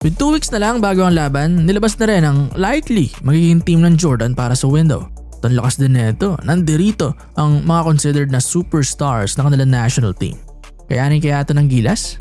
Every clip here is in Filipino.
With 2 weeks na lang bago ang laban, nilabas na rin ang likely magiging team ng Jordan para sa window. At ang lakas din nito, nandirito ang mga considered na superstars ng kanilang national team. Kayanin kaya ito ng gilas?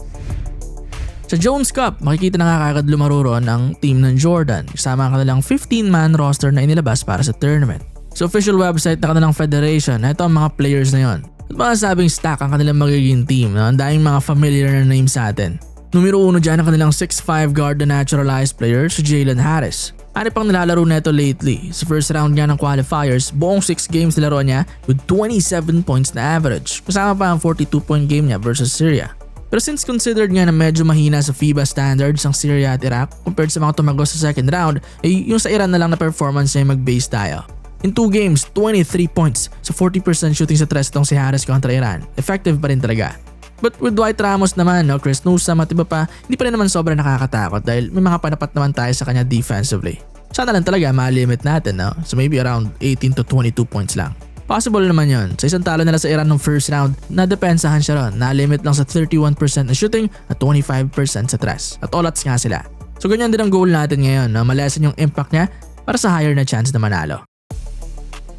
Sa Jones Cup, makikita na nga kagad lumaro ron ang team ng Jordan kasama ang kanilang 15-man roster na inilabas para sa tournament. Sa official website ng kanilang federation, ito ang mga players na yon. At masasabing stack ang kanilang magiging team. Ang daming mga familiar na names sa atin. Numero 1 dyan ang kanilang 6'5 guard na naturalized player si Jalen Harris. Ano pang nilalaro neto lately? Sa first round nga ng qualifiers, buong 6 games nilaro niya with 27 points na average. Kasama pa ang 42-point game niya versus Syria. Pero since considered nga na medyo mahina sa FIBA standards ang Syria at Iraq compared sa mga tumagos sa second round, yung sa Iran na lang na performance niya mag-base tayo. In 2 games, 23 points sa 40% shooting sa 3 itong si Harris kontra Iran. Effective pa rin talaga. But with Dwight Ramos naman, Chris Newsome at iba pa, hindi pa rin naman sobrang nakakatakot dahil may mga panapat naman tayo sa kanya defensively. Sana lang talaga ma-limit natin, so maybe around 18 to 22 points lang. Possible naman yon. Sa isang talo nila sa Iran ng first round, nadepensahan siya ron. Na-limit lang sa 31% na shooting at 25% sa 3. At all-outs nga sila. So ganyan din ang goal natin ngayon, malesen yung impact niya para sa higher na chance na manalo.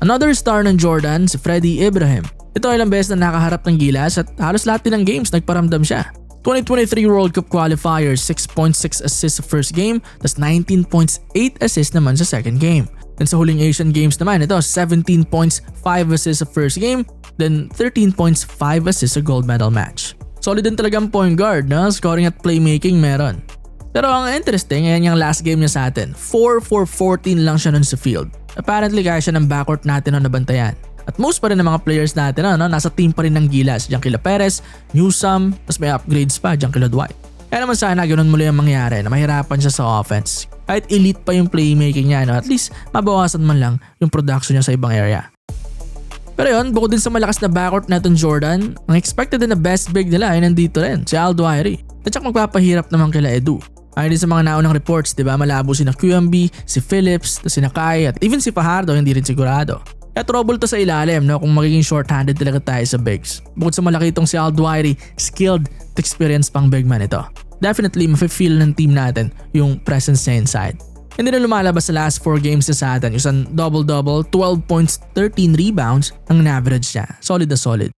Another star ng Jordan, si Freddie Ibrahim. Ito ay ilang beses na nakaharap ng gilas at halos lahat din ng games nagparamdam siya. 2023 World Cup qualifiers, 6.6 assists sa first game, tas 19 points, 8 assists naman sa second game. Then sa huling Asian Games naman, ito 17 points, 5 assists sa first game, then 13 points, 5 assists sa gold medal match. Solid din talagang point guard, scoring at playmaking meron. Pero ang interesting, ayan yung last game niya sa atin, 4-for-14 lang siya nun sa field. Apparently kaya siya ng backcourt natin na nabantayan. At most pa rin ng mga players natin nasa team pa rin ng gilas. Diyan kila Perez, Newsome, tapos may upgrades pa diyan kila Dwight. Kaya naman sana ganun muli ang mangyari na mahirapan siya sa offense. Kahit elite pa yung playmaking niya, at least mabawasan man lang yung production niya sa ibang area. Pero yun, bukod din sa malakas na backcourt natin Jordan, ang expected din na best big nila ay nandito rin, si Aldo Irie. At saka magpapahirap naman kila Edu. Ayon din sa mga naunang reports, diba, malabo si na QMB, si Phillips, si Nakai, at even si Fajardo hindi rin sigurado. Kaya trouble to sa ilalim kung magiging short-handed talaga tayo sa bigs. Bukod sa malaki itong si Aldo Irie, skilled at experienced pang big man ito. Definitely mafe-feel ng team natin yung presence niya inside. Hindi na lumalabas sa last 4 games na sa atin. Isang double-double, 12 points, 13 rebounds ang average niya. Solid na solid.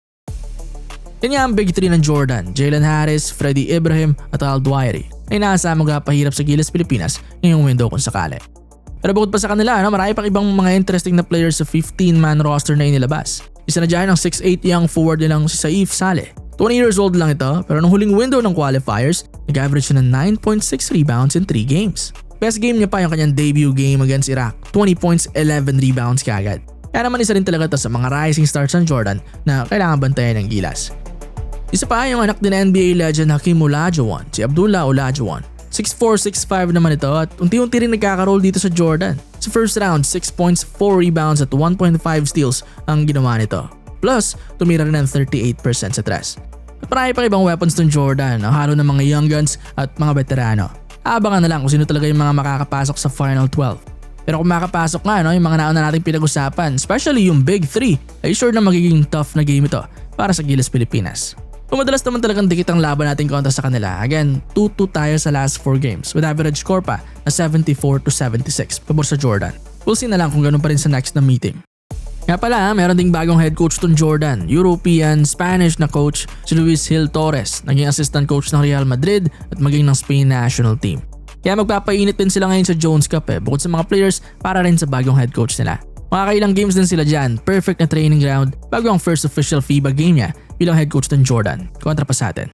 Yan nga ang big 3 ng Jordan, Jalen Harris, Freddie Ibrahim at Aldo Irie ay nasa magpapahirap sa Gilas Pilipinas ngayong window kung sakali. Pero bukod pa sa kanila, marami pang ibang mga interesting na players sa 15-man roster na inilabas. Isa na dyan ang 6'8 young forward nilang si Saif Saleh. 20 years old lang ito, pero nung huling window ng qualifiers, nag-average siya ng 9.6 rebounds in 3 games. Best game niya pa yung kanyang debut game against Iraq, 20 points, 11 rebounds kaagad. Kaya naman isa rin talaga ito sa mga rising stars ng Jordan na kailangan bantayan ng gilas. Isa pa yung anak din na NBA legend Hakeem Olajuwon, si Abdullah Olajuwon. 6'4", 6'5 naman ito at unti-unti rin nagkakaroll dito sa Jordan. Sa first round, 6 points, 4 rebounds at 1.5 steals ang ginawa nito. Plus, tumira rin ng 38% sa 3. At marami pang ibang weapons ng Jordan, ang halo ng mga young guns at mga veterano. Abangan na lang kung sino talaga yung mga makakapasok sa Final 12. Pero kung makapasok nga, yung mga nauna nating pinag-usapan, especially yung Big 3, ay sure na magiging tough na game ito para sa Gilas Pilipinas. Madalas naman talagang dikit ang laban natin kontra sa kanila. Again, 2-2 tayo sa last 4 games with average score pa na 74-76 pabor sa Jordan. We'll see na lang kung ganun pa rin sa next na meeting. Nga pala, meron ding bagong head coach tong Jordan, European, Spanish na coach si Luis Gil Torres, naging assistant coach ng Real Madrid at maging ng Spain national team. Kaya magpapainit din sila ngayon sa Jones Cup bukod sa mga players para rin sa bagong head coach nila. Makakailang games din sila dyan, perfect na training ground bago ang first official FIBA game niya bilang head coach ng Jordan kontra pa sa atin.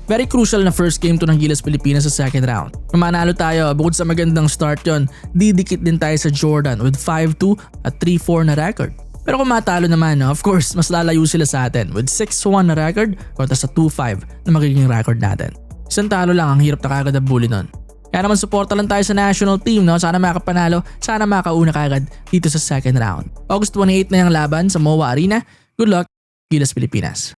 Very crucial na first game to ng Gilas Pilipinas sa second round. Kung manalo tayo, bukod sa magandang start yon, didikit din tayo sa Jordan with 5-2 at 3-4 na record. Pero kung matalo naman, of course, mas lalayo sila sa atin with 6-1 na record kontra sa 2-5 na magiging record natin. Isang talo lang ang hirap na kagad ang bully nun. Kaya naman suporta lang tayo sa national team, sana makapanalo, sana makauna kagad dito sa second round. August 28 na yung laban sa MOA Arena. Good luck, Gilas Pilipinas.